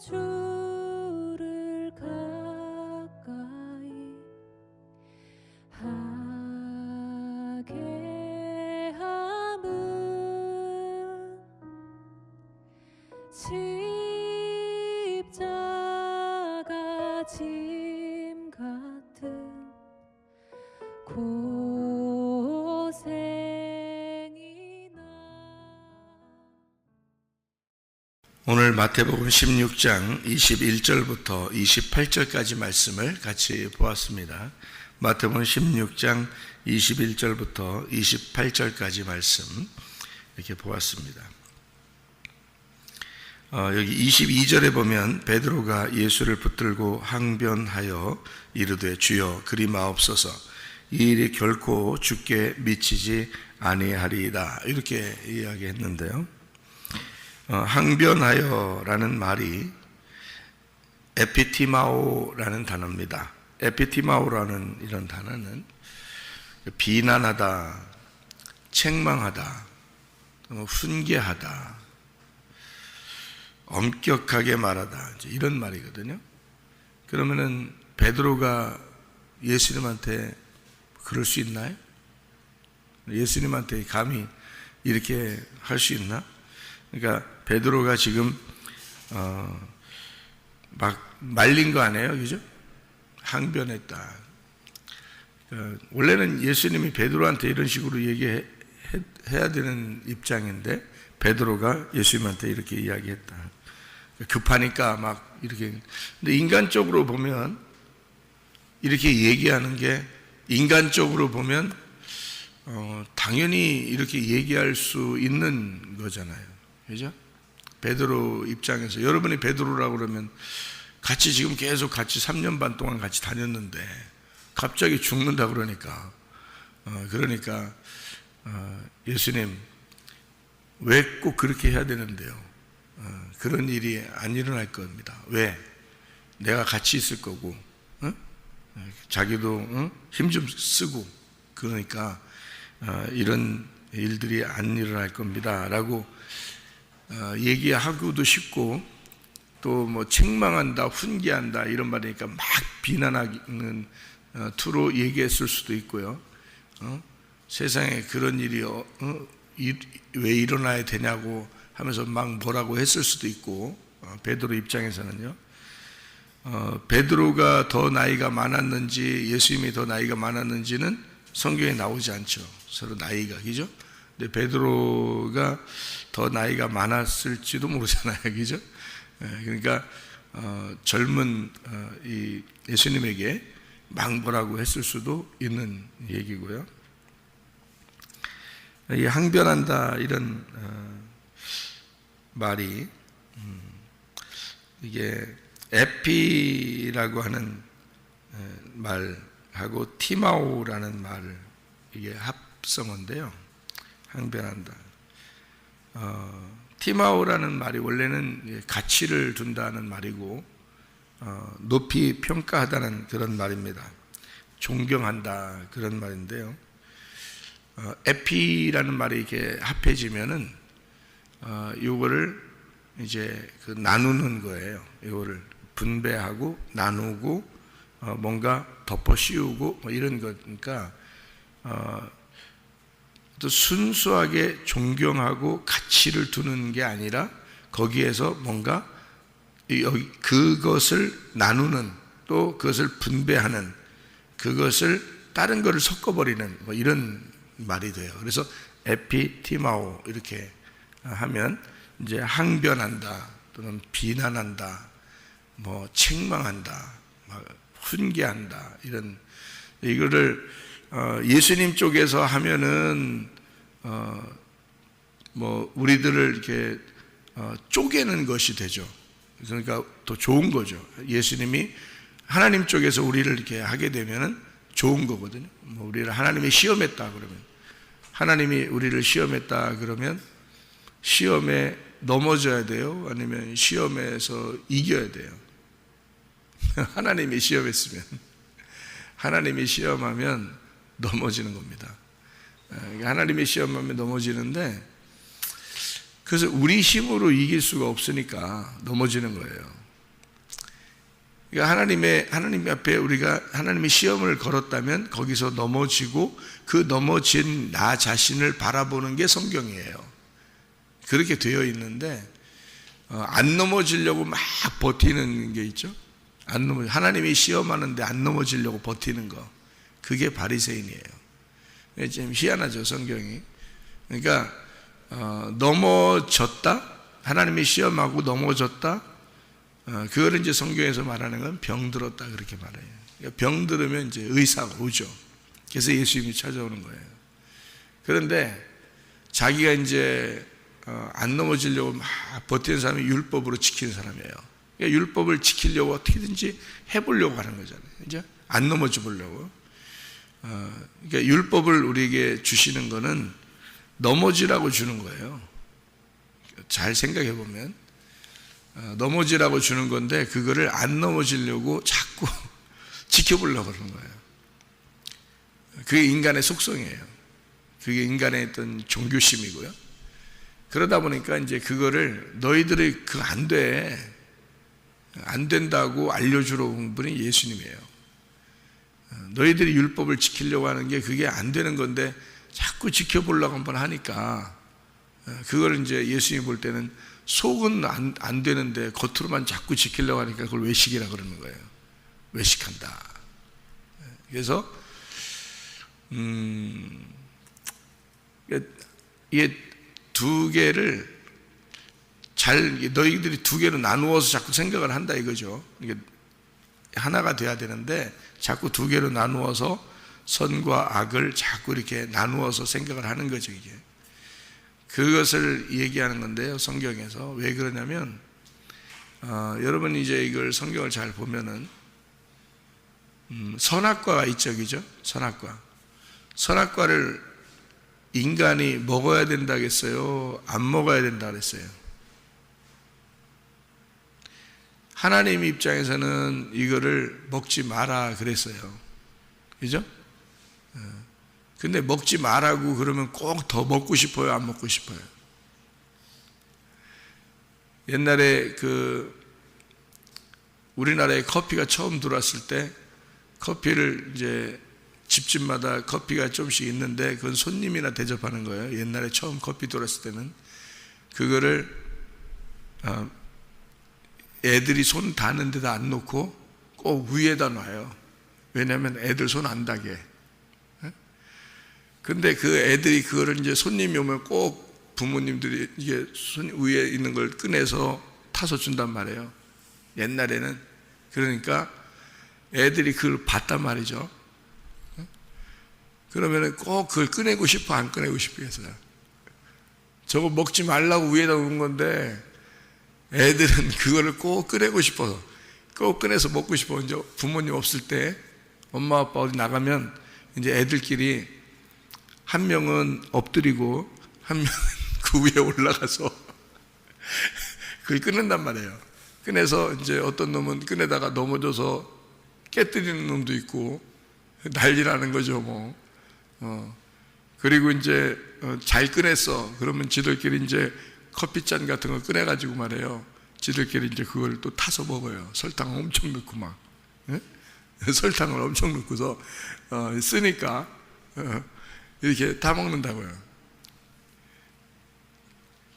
주를 가까이 하게 함은 십자가 짐 같은 고생이나. 오늘 마태복음 16장 21절부터 28절까지 말씀을 같이 보았습니다. 마태복음 16장 21절부터 28절까지 말씀 이렇게 보았습니다. 여기 22절에 보면 베드로가 예수를 붙들고 항변하여 이르되 주여 그리 마옵소서 이 일이 결코 주께 미치지 아니하리이다 이렇게 이야기했는데요. 항변하여라는 말이 에피티마오라는 단어입니다. 에피티마오라는 이런 단어는 비난하다, 책망하다, 훈계하다, 엄격하게 말하다 이런 말이거든요. 그러면은 베드로가 예수님한테 그럴 수 있나요? 예수님한테 감히 이렇게 할 수 있나? 그러니까 베드로가 지금 막 말린 거 아니에요, 그죠? 항변했다. 그러니까 원래는 예수님이 베드로한테 이런 식으로 얘기해야 되는 입장인데 베드로가 예수님한테 이렇게 이야기했다. 급하니까 막 이렇게. 근데 인간적으로 보면 이렇게 얘기하는 게 인간적으로 보면 당연히 이렇게 얘기할 수 있는 거잖아요. 그죠? 베드로 입장에서 여러분이 베드로라고 그러면 같이 지금 계속 같이 3년 반 동안 같이 다녔는데 갑자기 죽는다 그러니까 예수님 왜 꼭 그렇게 해야 되는데요? 그런 일이 안 일어날 겁니다. 왜? 내가 같이 있을 거고 자기도 힘 좀 쓰고 그러니까 이런 일들이 안 일어날 겁니다 라고 얘기하고도 싶고 또 뭐 책망한다 훈계한다 이런 말이니까 막 비난하는 투로 얘기했을 수도 있고요. 세상에 그런 일이 왜 일어나야 되냐고 하면서 막 뭐라고 했을 수도 있고 베드로 입장에서는요. 베드로가 더 나이가 많았는지 예수님이 더 나이가 많았는지는 성경에 나오지 않죠. 서로 나이가, 그죠? 근데 베드로가 더 나이가 많았을지도 모르잖아요, 그죠? 그러니까 젊은 이 예수님에게 막 뭐라고 했을 수도 있는 얘기고요. 이 항변한다 이런 말이 이게 에피라고 하는 말하고 티마오라는 말 이게 합성어인데요. 항변한다. 티마오라는 말이 원래는 가치를 둔다는 말이고 높이 평가하다는 그런 말입니다. 존경한다 그런 말인데요. 에피라는 말이 이렇게 합해지면은 이거를 이제 그 나누는 거예요. 이거를 분배하고 나누고 뭔가 덮어 씌우고 뭐 이런 거니까 또 순수하게 존경하고 가치를 두는 게 아니라 거기에서 뭔가 그것을 나누는 또 그것을 분배하는 그것을 다른 것을 섞어버리는 뭐 이런 말이 돼요. 그래서 에피티마오 이렇게 하면 이제 항변한다 또는 비난한다 뭐 책망한다 훈계한다 이런 이거를 예수님 쪽에서 하면은 뭐 우리들을 이렇게 쪼개는 것이 되죠. 그러니까 더 좋은 거죠. 예수님이 하나님 쪽에서 우리를 이렇게 하게 되면은 좋은 거거든요. 뭐 우리를 하나님이 시험했다 그러면 하나님이 우리를 시험했다 그러면 시험에 넘어져야 돼요? 아니면 시험에서 이겨야 돼요? 하나님이 시험했으면 하나님이 시험하면 넘어지는 겁니다. 하나님이 시험하면 넘어지는데 그래서 우리 힘으로 이길 수가 없으니까 넘어지는 거예요. 그러니까 하나님 앞에 우리가 하나님의 시험을 걸었다면 거기서 넘어지고 그 넘어진 나 자신을 바라보는 게 성경이에요. 그렇게 되어 있는데 안 넘어지려고 막 버티는 게 있죠. 하나님이 시험하는데 안 넘어지려고 버티는 거, 그게 바리새인이에요. 좀 희한하죠, 성경이. 그러니까 넘어졌다, 하나님이 시험하고 넘어졌다, 그거를 이제 성경에서 말하는 건 병들었다, 그렇게 말해요. 그러니까 병들으면 이제 의사가 오죠. 그래서 예수님이 찾아오는 거예요. 그런데 자기가 이제 안 넘어지려고 막 버티는 사람이 율법으로 지키는 사람이에요. 그러니까 율법을 지키려고 어떻게든지 해보려고 하는 거잖아요. 이제 안 넘어져 보려고. 그러니까 율법을 우리에게 주시는 거는 넘어지라고 주는 거예요. 잘 생각해 보면 넘어지라고 주는 건데 그거를 안 넘어지려고 자꾸 지켜보려고 그러는 거예요. 그게 인간의 속성이에요. 그게 인간의 어떤 종교심이고요. 그러다 보니까 이제 그거를 너희들이 그거 안 돼, 안 된다고 알려주러 온 분이 예수님이에요. 너희들이 율법을 지키려고 하는 게 그게 안 되는 건데 자꾸 지켜보려고 한번 하니까 그걸 이제 예수님이 볼 때는 속은 안 되는데 겉으로만 자꾸 지키려고 하니까 그걸 외식이라 그러는 거예요. 외식한다. 그래서 이게 두 개를 너희들이 두 개로 나누어서 자꾸 생각을 한다 이거죠. 이게 하나가 돼야 되는데 자꾸 두 개로 나누어서 선과 악을 자꾸 이렇게 나누어서 생각을 하는 거죠, 이게. 그것을 얘기하는 건데요, 성경에서. 왜 그러냐면 여러분 이제 이걸 성경을 잘 보면은 선악과가 있죠, 그죠? 선악과를 인간이 먹어야 된다 그랬어요? 안 먹어야 된다 그랬어요? 하나님 입장에서는 이거를 먹지 마라 그랬어요. 그죠? 근데 먹지 마라고 그러면 꼭 더 먹고 싶어요? 안 먹고 싶어요? 옛날에 우리나라에 커피가 처음 들어왔을 때 커피를 이제 집집마다 커피가 조금씩 있는데 그건 손님이나 대접하는 거예요. 옛날에 처음 커피 들어왔을 때는 그거를 애들이 손 닿는 데다 안 놓고 꼭 위에다 놔요. 왜냐하면 애들 손 안 닿게. 근데 그 애들이 그거를 이제 손님이 오면 꼭 부모님들이 이게 손 위에 있는 걸 꺼내서 타서 준단 말이에요. 옛날에는. 그러니까 애들이 그걸 봤단 말이죠. 그러면은 꼭 그걸 꺼내고 싶어, 안 꺼내고 싶어 했어요. 저거 먹지 말라고 위에다 놓은 건데 애들은 그거를 꼭 꺼내고 싶어서, 꼭 꺼내서 먹고 싶어. 이제 부모님 없을 때 엄마 아빠 어디 나가면 이제 애들끼리 한 명은 엎드리고 한 명은 그 위에 올라가서 그걸 꺼낸단 말이에요. 꺼내서 이제 어떤 놈은 꺼내다가 넘어져서 깨뜨리는 놈도 있고 난리나는 거죠, 뭐. 그리고 이제 잘 꺼냈어. 그러면 지들끼리 이제 커피잔 같은 거 꺼내가지고 말이에요. 지들끼리 이제 그걸 또 타서 먹어요. 설탕 엄청 넣고 막. 예? 설탕을 엄청 넣고서 쓰니까 이렇게 다 먹는다고요.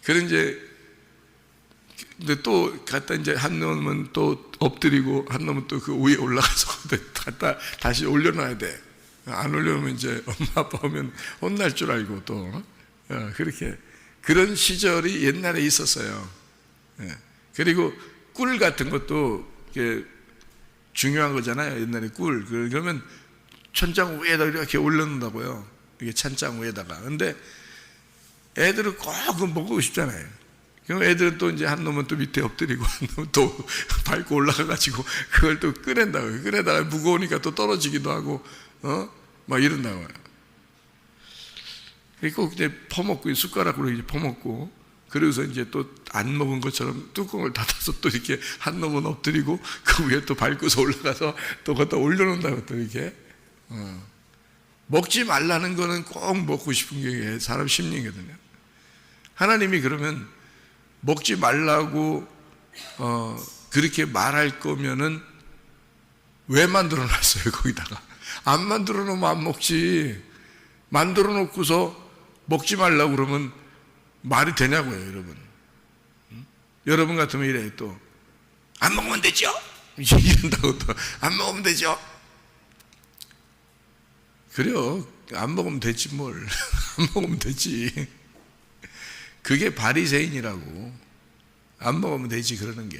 그런 이제 근데 또 갖다 이제 한 놈은 또 엎드리고 한 놈은 또 그 위에 올라가서 갖다 다시 올려놔야 돼. 안 올려놓으면 이제 엄마 아빠 오면 혼날 줄 알고 또 그렇게 그런 시절이 옛날에 있었어요. 그리고 꿀 같은 것도 이게 중요한 거잖아요. 옛날에 꿀. 그러면 천장 위에다 이렇게 올려놓는다고요. 이게 찬장 위에다가. 근데 애들은 꼭 그거 먹고 싶잖아요. 그럼 애들은 또 이제 한 놈은 또 밑에 엎드리고 한 놈은 또 밟고 올라가가지고 그걸 또 꺼낸다고요. 꺼내다가 무거우니까 또 떨어지기도 하고, 막 이런다고요. 그리고 이제 퍼먹고, 숟가락으로 이제 퍼먹고, 그러고서 이제 또 안 먹은 것처럼 뚜껑을 닫아서 또 이렇게 한 놈은 엎드리고 그 위에 또 밟고서 올라가서 또 갖다 올려놓는다고 또 이렇게. 먹지 말라는 거는 꼭 먹고 싶은 게 사람 심리거든요. 하나님이 그러면 먹지 말라고 그렇게 말할 거면은 왜 만들어 놨어요 거기다가? 안 만들어 놓으면 안 먹지. 만들어 놓고서 먹지 말라고 그러면 말이 되냐고요, 여러분. 여러분 같으면 이래 또 안 먹으면 되죠? 이런다고 또 안 먹으면 되죠? 그래요. 안 먹으면 되지 뭘. 안 먹으면 되지. 그게 바리새인이라고. 안 먹으면 되지 그러는 게.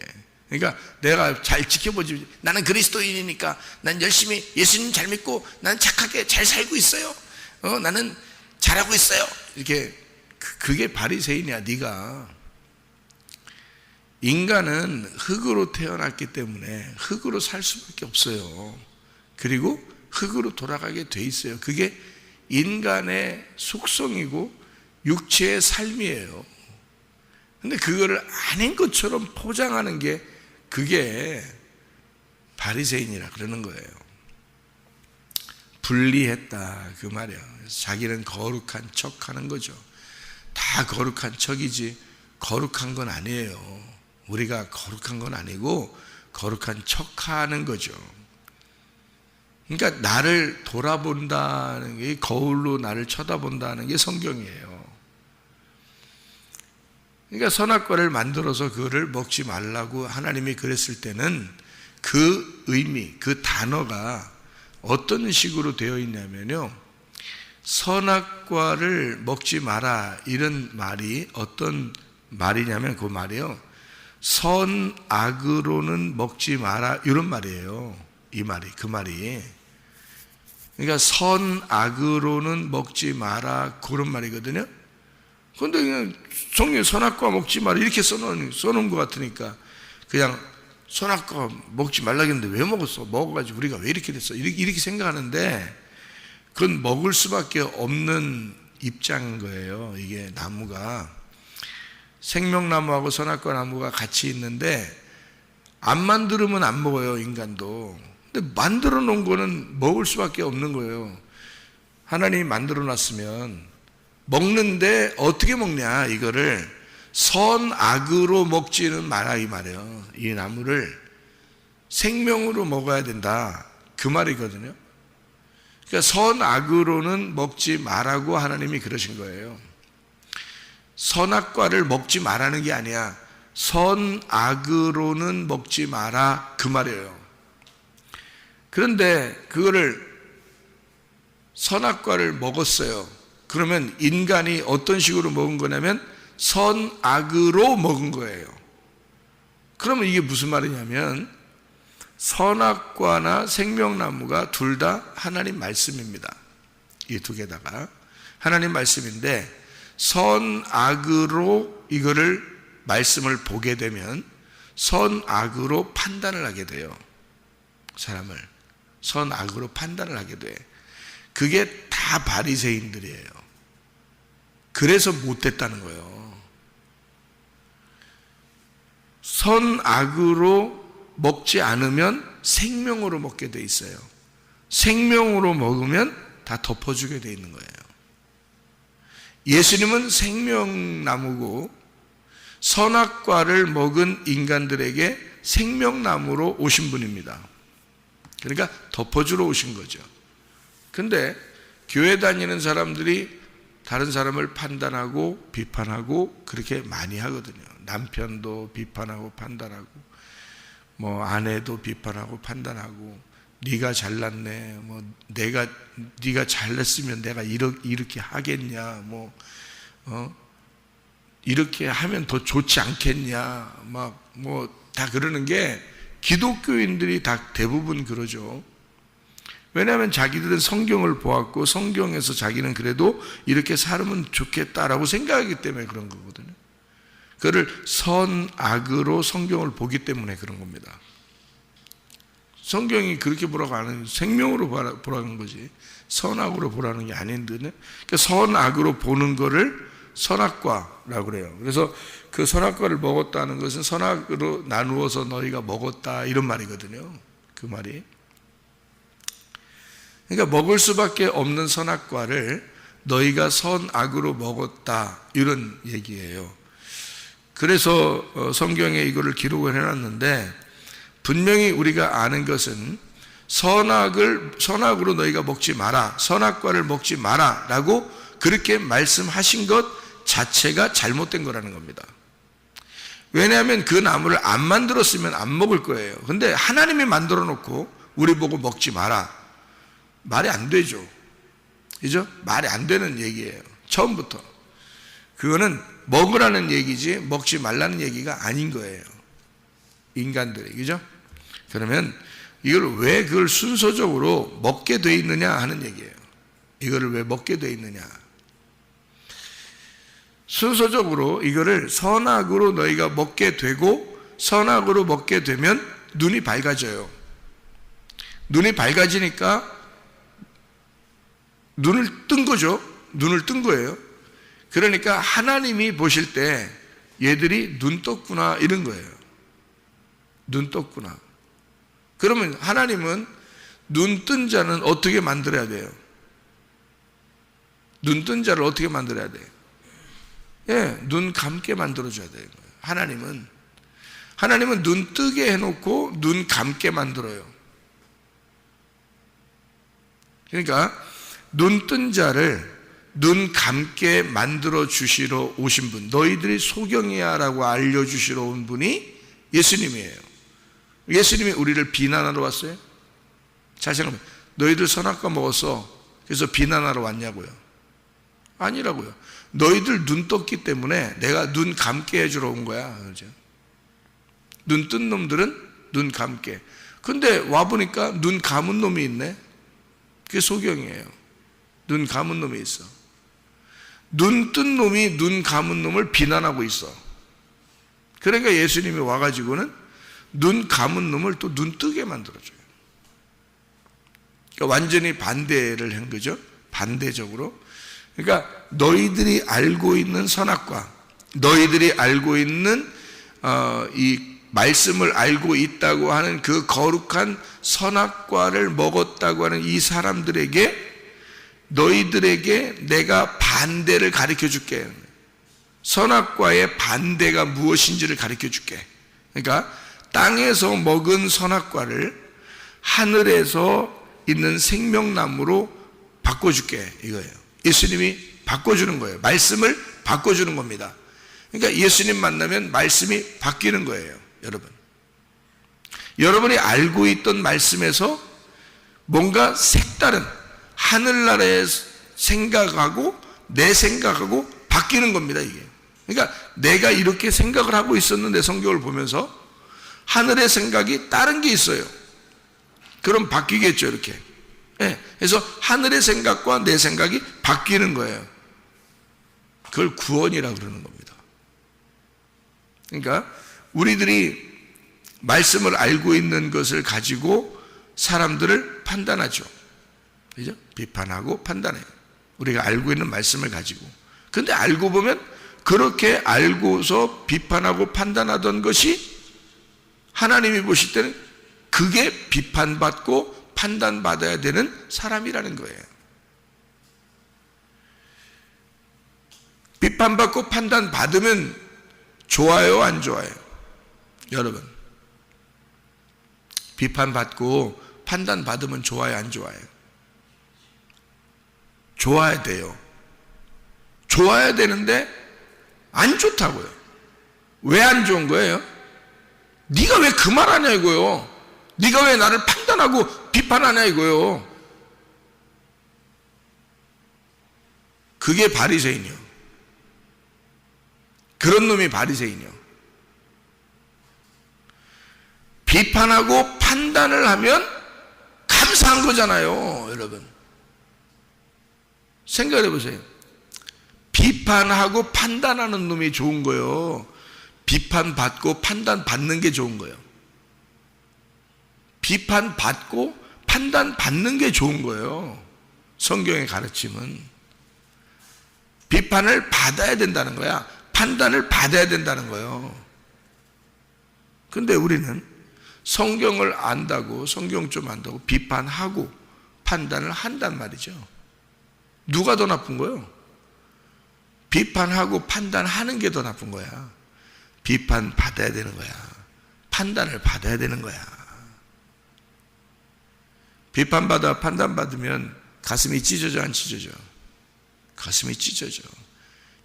그러니까 내가 잘 지켜보지. 나는 그리스도인이니까 난 열심히 예수님 잘 믿고 나는 착하게 잘 살고 있어요. 나는 잘하고 있어요. 이렇게 그게 바리새인이야. 네가. 인간은 흙으로 태어났기 때문에 흙으로 살 수밖에 없어요. 그리고 흙으로 돌아가게 돼 있어요. 그게 인간의 속성이고 육체의 삶이에요. 근데 그거를 아닌 것처럼 포장하는 게 그게 바리새인이라 그러는 거예요. 분리했다 그 말이야. 자기는 거룩한 척하는 거죠. 다 거룩한 척이지 거룩한 건 아니에요. 우리가 거룩한 건 아니고 거룩한 척하는 거죠. 그러니까 나를 돌아본다는 게, 거울로 나를 쳐다본다는 게 성경이에요. 그러니까 선악과를 만들어서 그거를 먹지 말라고 하나님이 그랬을 때는 그 의미, 그 단어가 어떤 식으로 되어 있냐면요, 선악과를 먹지 마라 이런 말이 어떤 말이냐면 그 말이요, 선악으로는 먹지 마라 이런 말이에요. 이 말이, 그 말이. 그러니까 선악으로는 먹지 마라 그런 말이거든요. 그런데 그냥 성경에 선악과 먹지 마라 이렇게 써놓은 것 같으니까 그냥 선악과 먹지 말라겠는데 왜 먹었어? 먹어가지고 우리가 왜 이렇게 됐어? 이렇게 생각하는데 그건 먹을 수밖에 없는 입장인 거예요. 이게 나무가 생명나무하고 선악과 나무가 같이 있는데 안 만들면 안 먹어요, 인간도. 근데 만들어 놓은 거는 먹을 수밖에 없는 거예요. 하나님이 만들어 놨으면 먹는데 어떻게 먹냐, 이거를 선악으로 먹지는 마라 이 말이에요. 이 나무를 생명으로 먹어야 된다 그 말이거든요. 그러니까 선악으로는 먹지 말라고 하나님이 그러신 거예요. 선악과를 먹지 말라는 게 아니야. 선악으로는 먹지 마라 그 말이에요. 그런데 그거를 선악과를 먹었어요. 그러면 인간이 어떤 식으로 먹은 거냐면 선악으로 먹은 거예요. 그러면 이게 무슨 말이냐면 선악과나 생명나무가 둘 다 하나님 말씀입니다. 이 두 개다가 하나님 말씀인데 선악으로 이거를 말씀을 보게 되면 선악으로 판단을 하게 돼요. 사람을 선악으로 판단을 하게 돼. 그게 다 바리새인들이에요. 그래서 못됐다는 거예요. 선악으로 먹지 않으면 생명으로 먹게 돼 있어요. 생명으로 먹으면 다 덮어주게 돼 있는 거예요. 예수님은 생명나무고 선악과를 먹은 인간들에게 생명나무로 오신 분입니다. 그러니까 덮어주러 오신 거죠. 근데 교회 다니는 사람들이 다른 사람을 판단하고 비판하고 그렇게 많이 하거든요. 남편도 비판하고 판단하고 뭐 아내도 비판하고 판단하고 네가 잘났네, 뭐 네가 잘났으면 내가 이렇게 하겠냐, 이렇게 하면 더 좋지 않겠냐, 막 뭐 다 그러는 게 기독교인들이 다 대부분 그러죠. 왜냐하면 자기들은 성경을 보았고 성경에서 자기는 그래도 이렇게 살면 좋겠다라고 생각하기 때문에 그런 거거든요. 그거를 선악으로 성경을 보기 때문에 그런 겁니다. 성경이 그렇게 보라고 하는, 생명으로 보라는 거지 선악으로 보라는 게 아닌데, 그러니까 선악으로 보는 거를 선악과라고 그래요. 그래서 그 선악과를 먹었다는 것은 선악으로 나누어서 너희가 먹었다 이런 말이거든요. 그 말이. 그러니까 먹을 수밖에 없는 선악과를 너희가 선악으로 먹었다 이런 얘기예요. 그래서 성경에 이거를 기록을 해놨는데 분명히 우리가 아는 것은 선악으로 너희가 먹지 마라, 선악과를 먹지 마라 라고 그렇게 말씀하신 것 자체가 잘못된 거라는 겁니다. 왜냐하면 그 나무를 안 만들었으면 안 먹을 거예요. 근데 하나님이 만들어 놓고 우리 보고 먹지 마라, 말이 안 되죠. 그죠? 말이 안 되는 얘기예요. 처음부터. 그거는 먹으라는 얘기지 먹지 말라는 얘기가 아닌 거예요. 인간들이. 그죠? 그러면 이걸 왜 그걸 순서적으로 먹게 돼 있느냐 하는 얘기예요. 이거를 왜 먹게 돼 있느냐. 순서적으로 이거를 선악으로 너희가 먹게 되고, 선악으로 먹게 되면 눈이 밝아져요. 눈이 밝아지니까 눈을 뜬 거죠. 눈을 뜬 거예요. 그러니까 하나님이 보실 때 얘들이 눈 떴구나 이런 거예요. 눈 떴구나. 그러면 하나님은 눈 뜬 자는 어떻게 만들어야 돼요? 눈 뜬 자를 어떻게 만들어야 돼요? 예, 눈 감게 만들어줘야 돼요. 하나님은 눈 뜨게 해놓고 눈 감게 만들어요. 그러니까 눈 뜬 자를 눈 감게 만들어 주시러 오신 분, 너희들이 소경이야 라고 알려주시러 온 분이 예수님이에요. 예수님이 우리를 비난하러 왔어요? 잘 생각해보면 너희들 선악과 먹었어, 그래서 비난하러 왔냐고요? 아니라고요. 너희들 눈 떴기 때문에 내가 눈 감게 해주러 온 거야. 그렇죠? 눈 뜬 놈들은 눈 감게. 근데 와보니까 눈 감은 놈이 있네. 그게 소경이에요. 눈 감은 놈이 있어. 눈 뜬 놈이 눈 감은 놈을 비난하고 있어. 그러니까 예수님이 와가지고는 눈 감은 놈을 또 눈 뜨게 만들어줘요. 그러니까 완전히 반대를 한 거죠. 반대적으로. 그러니까 너희들이 알고 있는 선악과, 너희들이 알고 있는 이 말씀을 알고 있다고 하는 그 거룩한 선악과를 먹었다고 하는 이 사람들에게, 너희들에게 내가 반대를 가르쳐 줄게. 선악과의 반대가 무엇인지를 가르쳐 줄게. 그러니까 땅에서 먹은 선악과를 하늘에서 있는 생명나무로 바꿔줄게 이거예요. 예수님이 바꿔주는 거예요. 말씀을 바꿔주는 겁니다. 그러니까 예수님 만나면 말씀이 바뀌는 거예요. 여러분이 알고 있던 말씀에서 뭔가 색다른 하늘나라의 생각하고 내 생각하고 바뀌는 겁니다. 이게. 그러니까 내가 이렇게 생각을 하고 있었는데 성경을 보면서 하늘의 생각이 다른 게 있어요. 그럼 바뀌겠죠, 이렇게. 네, 그래서 하늘의 생각과 내 생각이 바뀌는 거예요. 그걸 구원이라고 그러는 겁니다. 그러니까 우리들이 말씀을 알고 있는 것을 가지고 사람들을 판단하죠. 그죠? 비판하고 판단해요. 우리가 알고 있는 말씀을 가지고. 근데 알고 보면 그렇게 알고서 비판하고 판단하던 것이 하나님이 보실 때는 그게 비판받고 판단받아야 되는 사람이라는 거예요. 비판받고 판단받으면 좋아요, 안 좋아요? 여러분, 비판받고 판단받으면 좋아요, 안 좋아요? 좋아야 돼요. 좋아야 되는데 안 좋다고요. 왜 안 좋은 거예요? 네가 왜 그 말 하냐 이거요. 네가 왜 나를 판단하고 비판하냐 이거요. 그게 바리새인이요. 그런 놈이 바리새인이요. 비판하고 판단을 하면 감사한 거잖아요, 여러분. 생각해 보세요. 비판하고 판단하는 놈이 좋은 거예요. 비판받고 판단받는 게 좋은 거예요. 비판받고 판단받는 게 좋은 거예요. 성경의 가르침은 비판을 받아야 된다는 거야. 판단을 받아야 된다는 거예요. 근데 우리는 성경을 안다고, 성경 좀 안다고 비판하고 판단을 한단 말이죠. 누가 더 나쁜 거예요? 비판하고 판단하는 게 더 나쁜 거야. 비판 받아야 되는 거야. 판단을 받아야 되는 거야. 비판받아 판단받으면 가슴이 찢어져 안 찢어져? 가슴이 찢어져.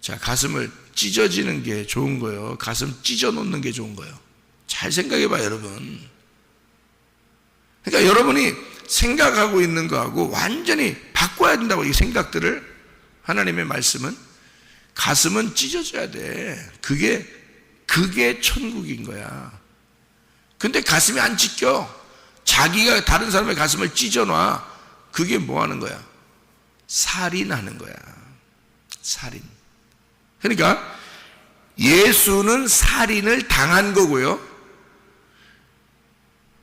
자, 가슴을 찢어지는 게 좋은 거예요? 가슴 찢어 놓는 게 좋은 거예요? 잘 생각해 봐요, 여러분. 그러니까 여러분이 생각하고 있는 거하고 완전히 바꿔야 된다고, 이 생각들을. 하나님의 말씀은 가슴은 찢어져야 돼. 그게 천국인 거야. 근데 가슴이 안 찢겨. 자기가 다른 사람의 가슴을 찢어놔. 그게 뭐 하는 거야? 살인하는 거야. 살인. 그러니까 예수는 살인을 당한 거고요,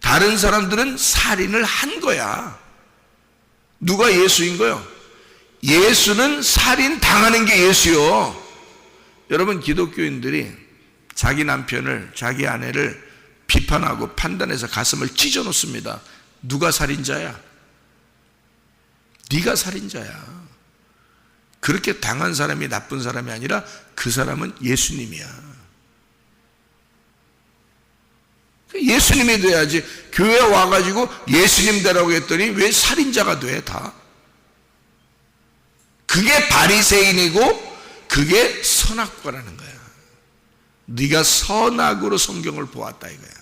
다른 사람들은 살인을 한 거야. 누가 예수인 거요? 예수는 살인 당하는 게 예수요. 여러분, 기독교인들이 자기 남편을, 자기 아내를 비판하고 판단해서 가슴을 찢어 놓습니다. 누가 살인자야? 네가 살인자야. 그렇게 당한 사람이 나쁜 사람이 아니라 그 사람은 예수님이야. 예수님이 돼야지. 교회 와가지고 예수님 되라고 했더니 왜 살인자가 돼? 다 그게 바리새인이고 그게 선악과라는 거야. 네가 선악으로 성경을 보았다 이거야.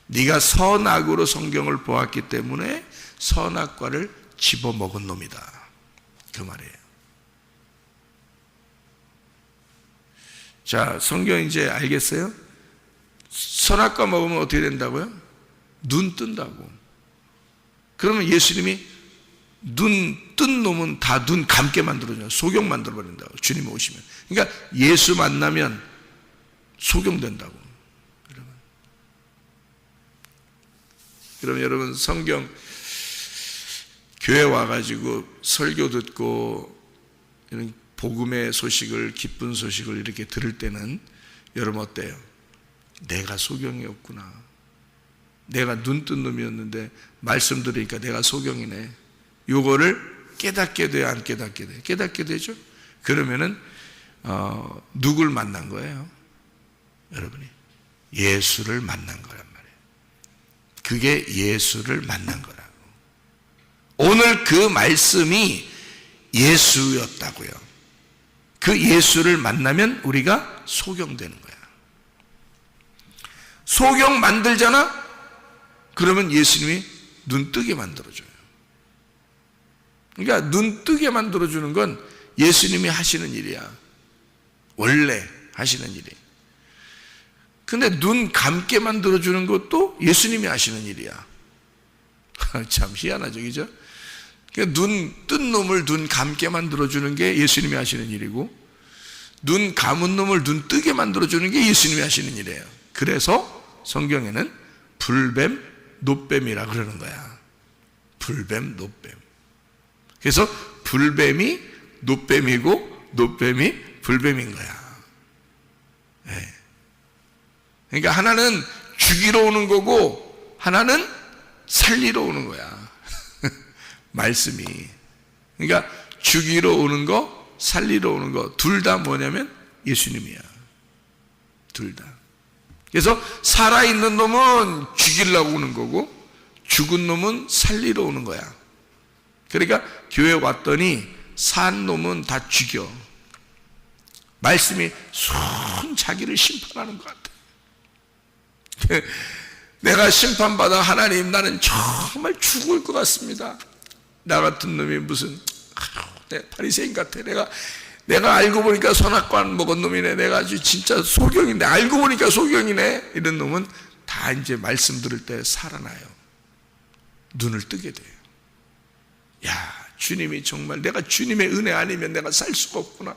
네가 선악으로 성경을 보았기 때문에 선악과를 집어먹은 놈이다, 그 말이에요. 자, 성경 이제 알겠어요? 선악과 먹으면 어떻게 된다고요? 눈 뜬다고. 그러면 예수님이 눈 뜬 놈은 다 눈 감게 만들어줘요. 소경 만들어버린다고, 주님이 오시면. 그러니까 예수 만나면 소경된다고. 그럼 여러분, 성경 교회 와가지고 설교 듣고 이런 복음의 소식을, 기쁜 소식을 이렇게 들을 때는 여러분 어때요? 내가 소경이었구나. 내가 눈 뜬 놈이었는데 말씀 들으니까 내가 소경이네. 요거를 깨닫게 돼요, 안 깨닫게 돼요? 깨닫게 되죠? 그러면은 누굴 만난 거예요? 여러분이 예수를 만난 거란 말이에요. 그게 예수를 만난 거라고. 오늘 그 말씀이 예수였다고요. 그 예수를 만나면 우리가 소경되는 거야. 소경 만들잖아? 그러면 예수님이 눈 뜨게 만들어줘요. 그러니까 눈 뜨게 만들어주는 건 예수님이 하시는 일이야. 원래 하시는 일이. 근데 눈 감게 만들어주는 것도 예수님이 하시는 일이야. 참 희한하죠, 그죠? 그러니까 눈 뜬 놈을 눈 감게 만들어주는 게 예수님이 하시는 일이고, 눈 감은 놈을 눈 뜨게 만들어주는 게 예수님이 하시는 일이에요. 그래서 성경에는 불뱀, 노뱀이라 그러는 거야. 불뱀, 노뱀. 그래서 불뱀이 노뱀이고 노뱀이 불뱀인 거야. 네. 그러니까 하나는 죽이러 오는 거고 하나는 살리러 오는 거야. 말씀이. 그러니까 죽이러 오는 거, 살리러 오는 거 둘 다 뭐냐면 예수님이야. 둘 다. 그래서 살아있는 놈은 죽이려고 오는 거고 죽은 놈은 살리러 오는 거야. 그러니까 교회 왔더니 산 놈은 다 죽여. 말씀이 손 자기를 심판하는 것 같아. 내가 심판받아 하나님, 나는 정말 죽을 것 같습니다. 나 같은 놈이 무슨 바리새인 같아. 내가 알고 보니까 선악과 먹은 놈이네. 내가 아주 진짜 소경인데 알고 보니까 소경이네. 이런 놈은 다 이제 말씀 들을 때 살아나요. 눈을 뜨게 돼요. 야, 주님이 정말, 내가 주님의 은혜 아니면 내가 살 수가 없구나.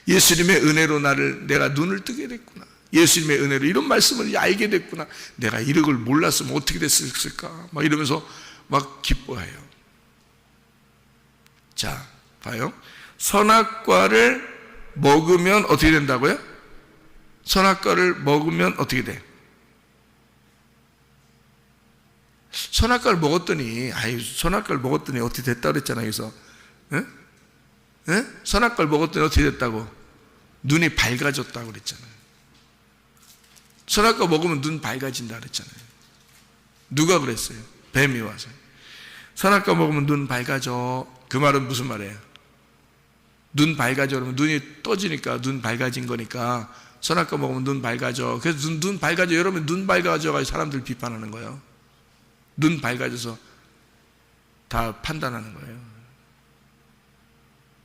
예수님의 은혜로 내가 눈을 뜨게 됐구나. 예수님의 은혜로 이런 말씀을 알게 됐구나. 내가 이런 걸 몰랐으면 어떻게 됐을까? 막 이러면서 막 기뻐해요. 자, 봐요. 선악과를 먹으면 어떻게 된다고요? 선악과를 먹으면 어떻게 돼? 선악과를 먹었더니, 선악과를 먹었더니 어떻게 됐다고 그랬잖아요. 그래서, 선악과를 먹었더니 어떻게 됐다고? 눈이 밝아졌다고 그랬잖아요. 선악과 먹으면 눈 밝아진다 그랬잖아요. 누가 그랬어요? 뱀이 와서. 선악과 먹으면 눈 밝아져. 그 말은 무슨 말이에요? 눈 밝아져 그러면 눈이 떠지니까 눈 밝아진 거니까 선악과 먹으면 눈 밝아져. 그래서 눈 밝아져. 여러분 눈 밝아져가지고 사람들 비판하는 거예요. 눈 밝아져서 다 판단하는 거예요.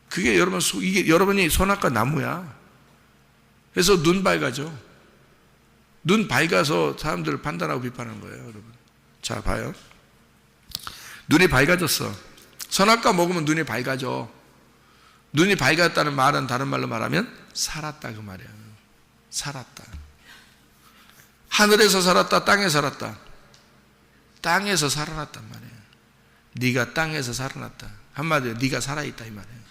그게 여러분, 이게 여러분이 선악과 나무야. 그래서 눈 밝아져. 눈 밝아서 사람들을 판단하고 비판하는 거예요, 여러분. 자, 봐요. 눈이 밝아졌어. 선악과 먹으면 눈이 밝아져. 눈이 밝았다는 말은 다른 말로 말하면 살았다 그 말이야. 살았다. 하늘에서 살았다, 땅에 살았다. 땅에서 살아났단 말이야. 네가 땅에서 살아났다. 한마디로 네가 살아있다 이 말이에요.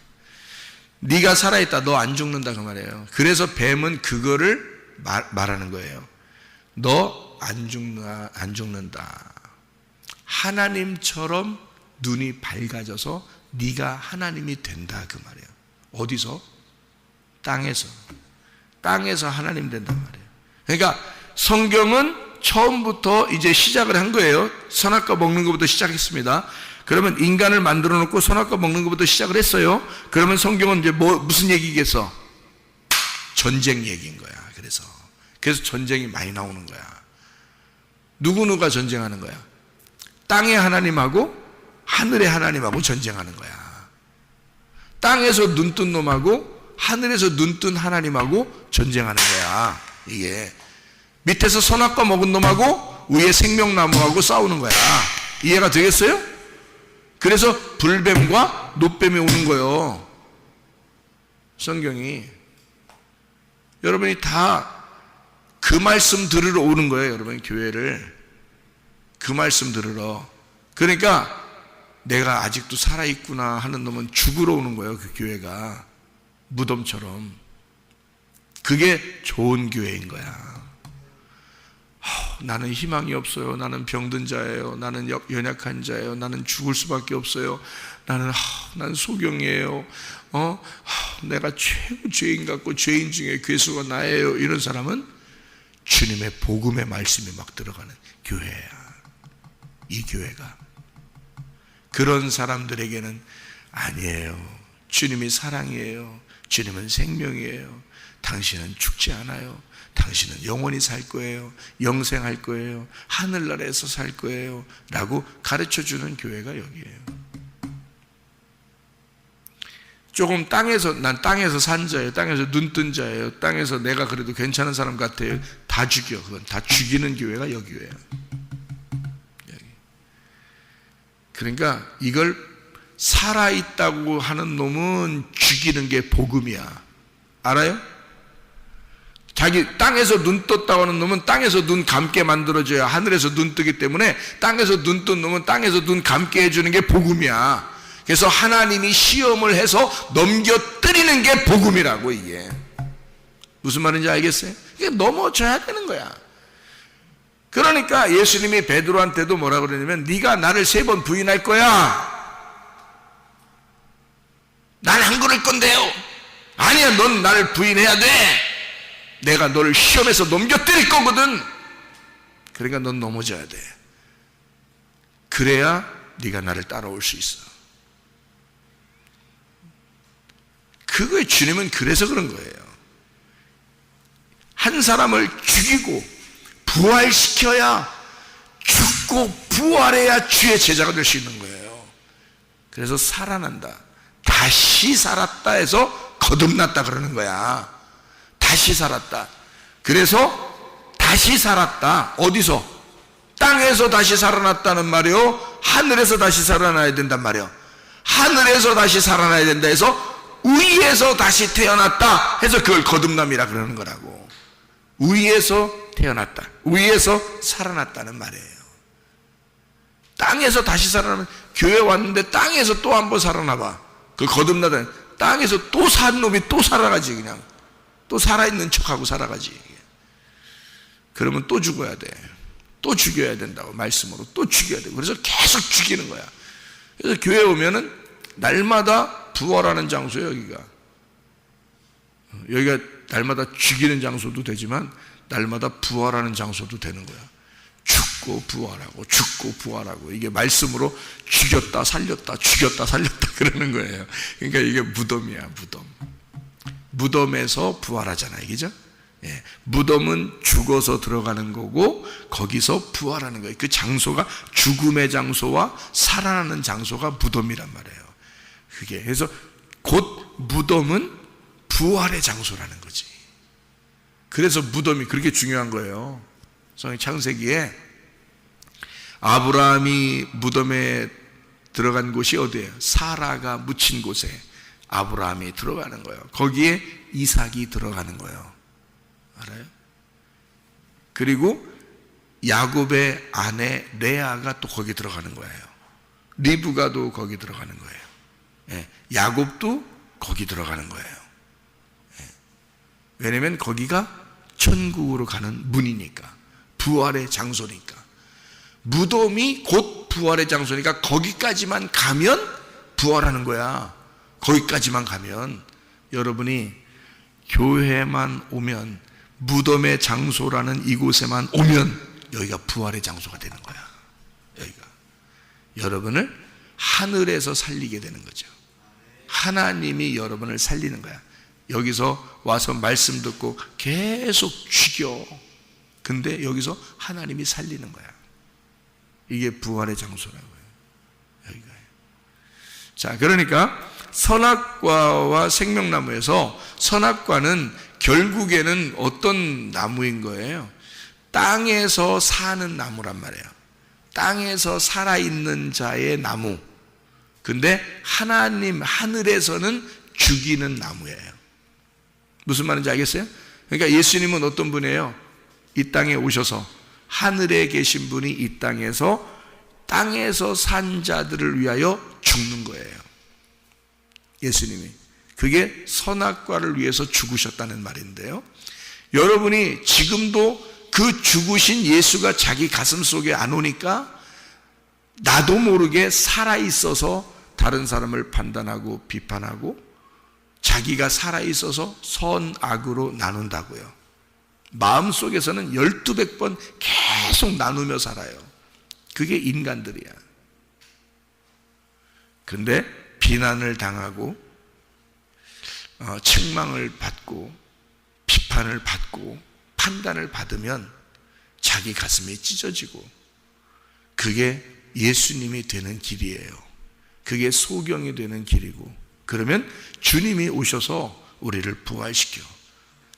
네가 살아있다. 너 안 죽는다 그 말이에요. 그래서 뱀은 그거를 말하는 거예요. 너 안 죽는다. 하나님처럼 눈이 밝아져서 네가 하나님이 된다 그 말이에요. 어디서? 땅에서. 땅에서 하나님 된단 말이에요. 그러니까 성경은 처음부터 이제 시작을 한 거예요. 선악과 먹는 것부터 시작했습니다. 그러면 인간을 만들어 놓고 선악과 먹는 것부터 시작을 했어요. 그러면 성경은 이제 무슨 얘기겠어? 전쟁 얘기인 거야. 그래서 전쟁이 많이 나오는 거야. 누구누가 전쟁하는 거야? 땅의 하나님하고 하늘의 하나님하고 전쟁하는 거야. 땅에서 눈 뜬 놈하고 하늘에서 눈 뜬 하나님하고 전쟁하는 거야. 이게 밑에서 선악과 먹은 놈하고 위에 생명나무하고 싸우는 거야. 이해가 되겠어요? 그래서 불뱀과 노뱀이 오는 거예요. 성경이. 여러분이 다 그 말씀 들으러 오는 거예요. 여러분 교회를 그 말씀 들으러. 그러니까 내가 아직도 살아있구나 하는 놈은 죽으러 오는 거예요. 그 교회가 무덤처럼. 그게 좋은 교회인 거야. 나는 희망이 없어요. 나는 병든 자예요. 나는 연약한 자예요. 나는 죽을 수밖에 없어요. 나는 소경이에요. 내가 최고 죄인 같고 죄인 중에 괴수가 나예요. 이런 사람은 주님의 복음의 말씀이 막 들어가는 교회야. 이 교회가. 그런 사람들에게는 아니에요. 주님이 사랑이에요. 주님은 생명이에요. 당신은 죽지 않아요. 당신은 영원히 살 거예요. 영생할 거예요. 하늘나라에서 살 거예요. 라고 가르쳐주는 교회가 여기에요. 조금 난 땅에서 산 자예요. 땅에서 눈 뜬 자예요. 땅에서 내가 그래도 괜찮은 사람 같아요. 다 죽여. 그건 다 죽이는 교회가 여기예요. 여기. 그러니까 이걸 살아있다고 하는 놈은 죽이는 게 복음이야. 알아요? 자기 땅에서 눈 떴다고 하는 놈은 땅에서 눈 감게 만들어줘야 하늘에서 눈 뜨기 때문에 땅에서 눈 뜬 놈은 땅에서 눈 감게 해주는 게 복음이야. 그래서 하나님이 시험을 해서 넘겨뜨리는 게 복음이라고. 이게 무슨 말인지 알겠어요? 이게 넘어져야 되는 거야. 그러니까 예수님이 베드로한테도 뭐라고 그러냐면 네가 나를 3번 부인할 거야. 난 안 그럴 건데요. 아니야, 넌 나를 부인해야 돼. 내가 너를 시험에서 넘겨뜨릴 거거든. 그러니까 넌 넘어져야 돼. 그래야 네가 나를 따라올 수 있어. 그거에 주님은 그래서 그런 거예요. 한 사람을 죽이고 부활시켜야, 죽고 부활해야 주의 제자가 될 수 있는 거예요. 그래서 살아난다. 다시 살았다 해서 거듭났다 그러는 거야. 다시 살았다. 그래서 다시 살았다. 어디서? 땅에서 다시 살아났다는 말이요, 하늘에서 다시 살아나야 된단 말이요. 하늘에서 다시 살아나야 된다 해서 위에서 다시 태어났다 해서 그걸 거듭남이라 그러는 거라고. 위에서 태어났다, 위에서 살아났다는 말이에요. 땅에서 다시 살아나면, 교회 왔는데 땅에서 또 한 번 살아나봐. 그 거듭나다 땅에서 또 산 놈이 또 살아가지. 그냥 또 살아있는 척하고 살아가지. 그러면 또 죽어야 돼. 또 죽여야 된다고. 말씀으로 또 죽여야 돼. 그래서 계속 죽이는 거야. 그래서 교회 오면은 날마다 부활하는 장소예요. 여기가 날마다 죽이는 장소도 되지만 날마다 부활하는 장소도 되는 거야. 죽고 부활하고 죽고 부활하고, 이게 말씀으로 죽였다 살렸다 죽였다 살렸다 그러는 거예요. 그러니까 이게 무덤이야, 무덤. 무덤에서 부활하잖아요, 그죠? 예, 무덤은 죽어서 들어가는 거고 거기서 부활하는 거예요. 그 장소가 죽음의 장소와 살아나는 장소가 무덤이란 말이에요. 그게 그래서 곧 무덤은 부활의 장소라는 거지. 그래서 무덤이 그렇게 중요한 거예요. 성경 창세기에 아브라함이 무덤에 들어간 곳이 어디예요? 사라가 묻힌 곳에 아브라함이 들어가는 거예요. 거기에 이삭이 들어가는 거예요. 알아요? 그리고 야곱의 아내 레아가 또 거기 들어가는 거예요. 리브가도 거기 들어가는 거예요. 예, 야곱도 거기 들어가는 거예요. 예, 왜냐하면 거기가 천국으로 가는 문이니까, 부활의 장소니까. 무덤이 곧 부활의 장소니까 거기까지만 가면 부활하는 거야. 거기까지만 가면. 여러분이 교회만 오면, 무덤의 장소라는 이곳에만 오면 여기가 부활의 장소가 되는 거야. 여기가 여러분을 하늘에서 살리게 되는 거죠. 하나님이 여러분을 살리는 거야. 여기서 와서 말씀 듣고 계속 죽여. 근데 여기서 하나님이 살리는 거야. 이게 부활의 장소라고요. 여기가. 자, 그러니까 선악과와 생명나무에서, 선악과는 결국에는 어떤 나무인 거예요? 땅에서 사는 나무란 말이에요. 땅에서 살아있는 자의 나무. 근데 하나님 하늘에서는 죽이는 나무예요. 무슨 말인지 알겠어요? 그러니까 예수님은 어떤 분이에요? 이 땅에 오셔서, 하늘에 계신 분이 이 땅에서 산 자들을 위하여 죽는 거예요. 예수님이. 그게 선악과를 위해서 죽으셨다는 말인데요, 여러분이 지금도 그 죽으신 예수가 자기 가슴 속에 안 오니까 나도 모르게 살아있어서 다른 사람을 판단하고 비판하고 자기가 살아있어서 선악으로 나눈다고요. 마음속에서는 1200번 계속 나누며 살아요. 그게 인간들이야. 근데 비난을 당하고 책망을 받고 비판을 받고 판단을 받으면 자기 가슴이 찢어지고, 그게 예수님이 되는 길이에요. 그게 소경이 되는 길이고, 그러면 주님이 오셔서 우리를 부활시켜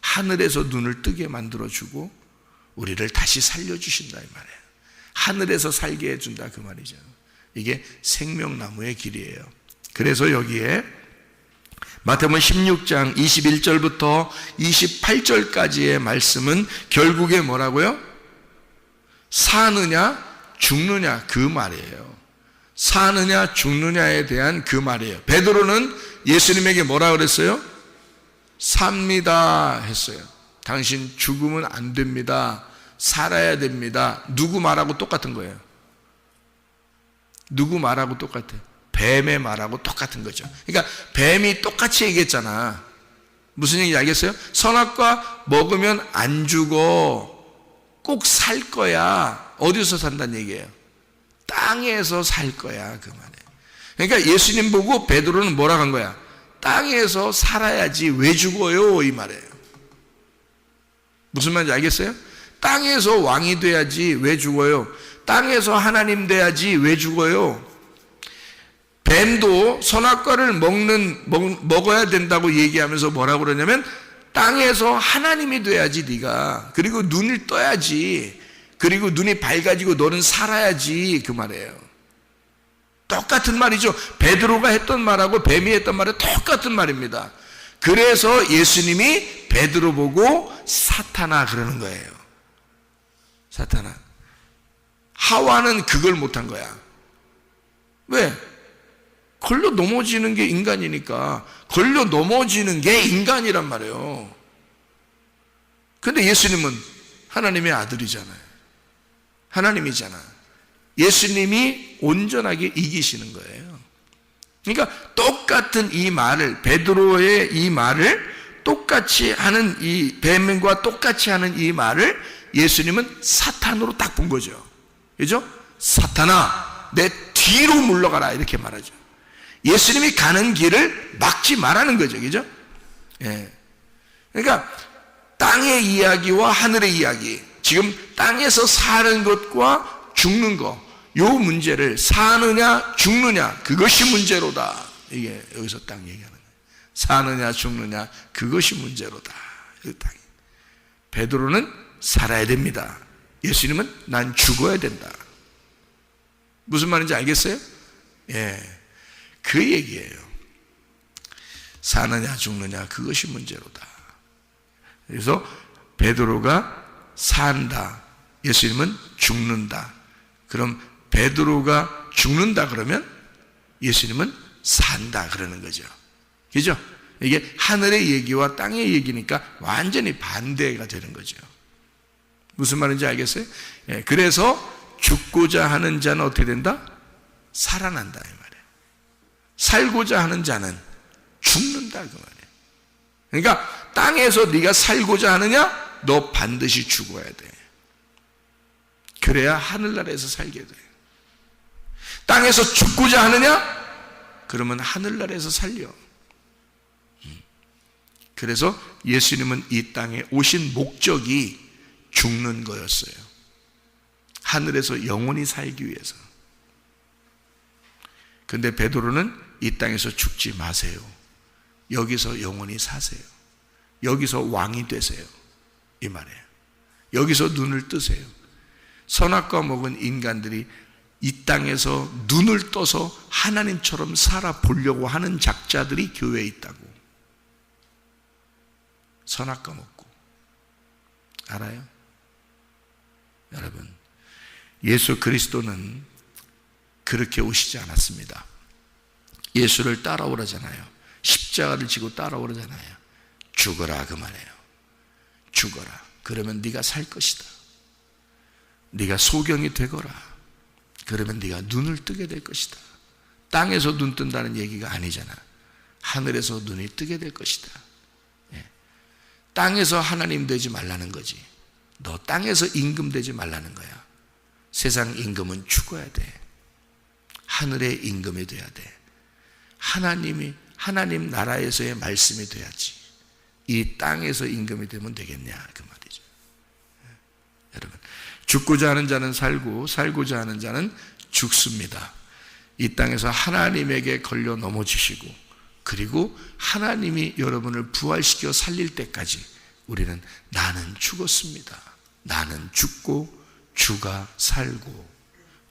하늘에서 눈을 뜨게 만들어주고 우리를 다시 살려주신다 이 말이에요. 하늘에서 살게 해준다 그 말이죠. 이게 생명나무의 길이에요. 그래서 여기에 마태복음 16장 21절부터 28절까지의 말씀은 결국에 뭐라고요? 사느냐 죽느냐 그 말이에요. 사느냐 죽느냐에 대한 그 말이에요. 베드로는 예수님에게 뭐라 그랬어요? 삽니다 했어요. 당신 죽으면 안 됩니다. 살아야 됩니다. 누구 말하고 똑같은 거예요. 누구 말하고 똑같아요? 뱀의 말하고 똑같은 거죠. 그러니까 뱀이 똑같이 얘기했잖아. 무슨 얘기인지 알겠어요? 선악과 먹으면 안 죽어. 꼭 살 거야. 어디서 산다는 얘기예요? 땅에서 살 거야 그 말이에요. 그러니까 예수님 보고 베드로는 뭐라고 한 거야? 땅에서 살아야지 왜 죽어요 이 말이에요. 무슨 말인지 알겠어요? 땅에서 왕이 돼야지 왜 죽어요? 땅에서 하나님 돼야지 왜 죽어요? 뱀도 선악과를 먹어야 된다고 얘기하면서 뭐라고 그러냐면, 땅에서 하나님이 돼야지 네가, 그리고 눈을 떠야지, 그리고 눈이 밝아지고 너는 살아야지 그 말이에요. 똑같은 말이죠. 베드로가 했던 말하고 뱀이 했던 말은 똑같은 말입니다. 그래서 예수님이 베드로 보고 사탄아 그러는 거예요. 사탄아. 하와는 그걸 못한 거야. 왜? 걸려 넘어지는 게 인간이니까. 걸려 넘어지는 게 인간이란 말이에요. 근데 예수님은 하나님의 아들이잖아요. 하나님이잖아. 예수님이 온전하게 이기시는 거예요. 그러니까 똑같은 이 말을, 베드로의 이 말을 똑같이 하는, 이 뱀과 똑같이 하는 이 말을 예수님은 사탄으로 딱 본 거죠. 그죠? 사탄아, 내 뒤로 물러가라. 이렇게 말하죠. 예수님이 가는 길을 막지 말라는 거죠. 그죠? 예. 그러니까 땅의 이야기와 하늘의 이야기, 지금 땅에서 사는 것과 죽는 것, 요 문제를 사느냐 죽느냐 그것이 문제로다. 이게 여기서 딱 얘기하는 거예요. 사느냐 죽느냐 그것이 문제로다. 베드로는 살아야 됩니다. 예수님은 난 죽어야 된다. 무슨 말인지 알겠어요? 예, 그 얘기예요. 사느냐 죽느냐 그것이 문제로다. 그래서 베드로가 산다, 예수님은 죽는다. 그럼 베드로가 죽는다 그러면 예수님은 산다 그러는 거죠. 그죠? 이게 하늘의 얘기와 땅의 얘기니까 완전히 반대가 되는 거죠. 무슨 말인지 알겠어요? 예, 그래서 죽고자 하는 자는 어떻게 된다? 살아난다 이 말이에요. 살고자 하는 자는 죽는다 그 말이에요. 그러니까 땅에서 네가 살고자 하느냐? 너 반드시 죽어야 돼. 그래야 하늘나라에서 살게 돼. 땅에서 죽고자 하느냐? 그러면 하늘나라에서 살려. 그래서 예수님은 이 땅에 오신 목적이 죽는 거였어요. 하늘에서 영원히 살기 위해서. 근데 베드로는 이 땅에서 죽지 마세요. 여기서 영원히 사세요. 여기서 왕이 되세요. 이 말이에요. 여기서 눈을 뜨세요. 선악과 먹은 인간들이 이 땅에서 눈을 떠서 하나님처럼 살아보려고 하는 작자들이 교회에 있다고. 선악과 먹고. 알아요? 여러분, 예수 그리스도는 그렇게 오시지 않았습니다. 예수를 따라오라잖아요. 십자가를 지고 따라오라잖아요. 죽어라 그 말이에요. 죽어라. 그러면 네가 살 것이다. 네가 소경이 되거라. 그러면 네가 눈을 뜨게 될 것이다. 땅에서 눈 뜬다는 얘기가 아니잖아. 하늘에서 눈이 뜨게 될 것이다. 예. 땅에서 하나님 되지 말라는 거지. 너 땅에서 임금 되지 말라는 거야. 세상 임금은 죽어야 돼. 하늘의 임금이 돼야 돼. 하나님 나라에서의 말씀이 돼야지. 이 땅에서 임금이 되면 되겠냐 그 말이죠. 여러분, 죽고자 하는 자는 살고 살고자 하는 자는 죽습니다. 이 땅에서 하나님에게 걸려 넘어지시고, 그리고 하나님이 여러분을 부활시켜 살릴 때까지 우리는 나는 죽었습니다. 나는 죽고 주가 살고.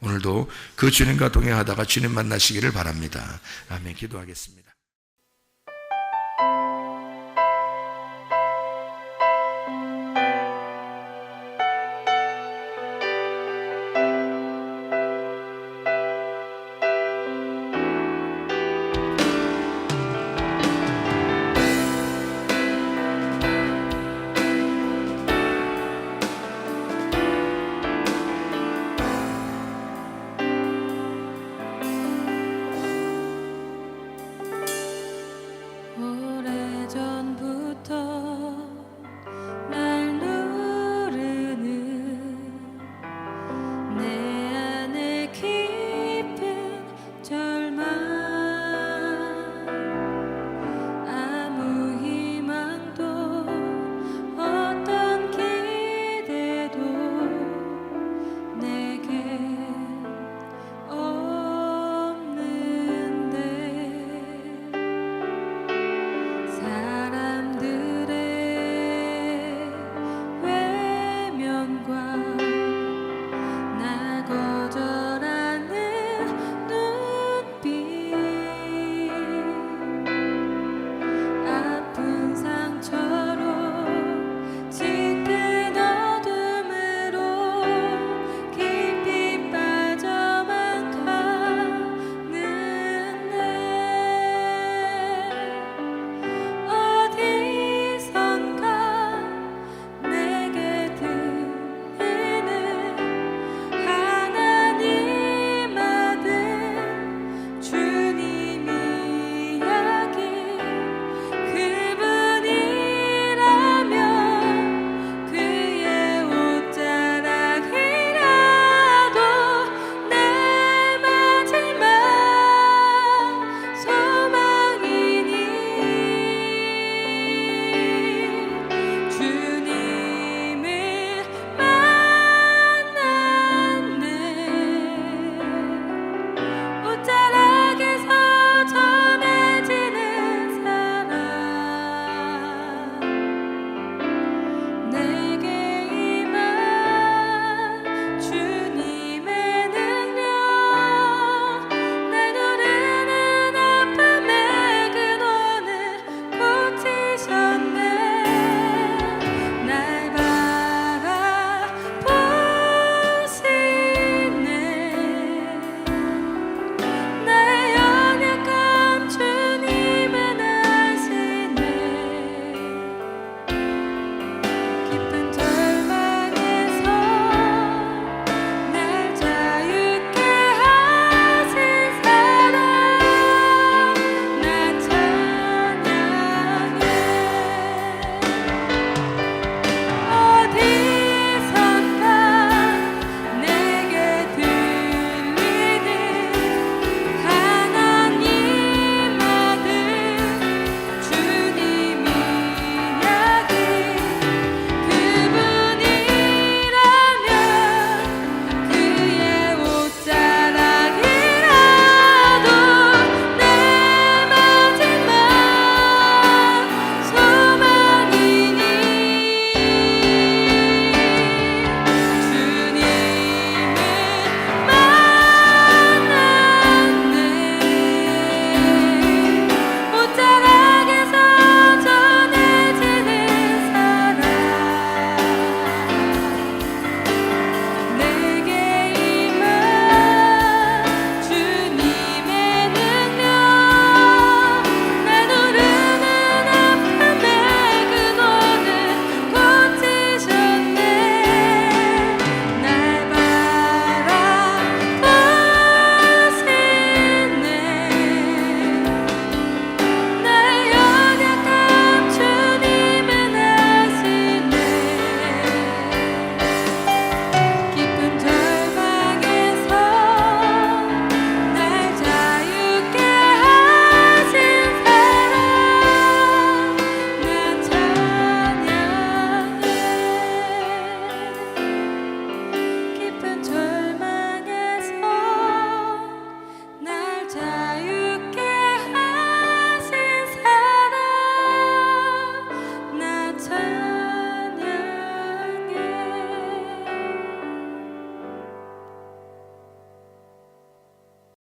오늘도 그 주님과 동행하다가 주님 만나시기를 바랍니다. 아멘. 기도하겠습니다.